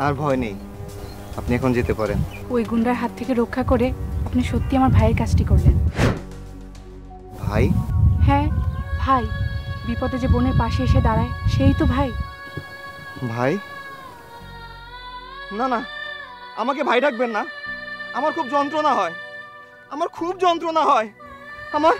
আর ভয় নেই, আপনি এখন যেতে পারেন। ওই গুন্ডার হাত থেকে রক্ষা করে আপনি সত্যি আমার ভাইয়ের কাজটি করলেন। ভাই? হ্যাঁ ভাই, বিপদে যে বোনের পাশে এসে দাঁড়ায় সেই তো ভাই। ভাই? না না, আমাকে ভাই ডাকবেন না। আমার খুব যন্ত্রণা হয়, আমার খুব যন্ত্রণা হয়। আমার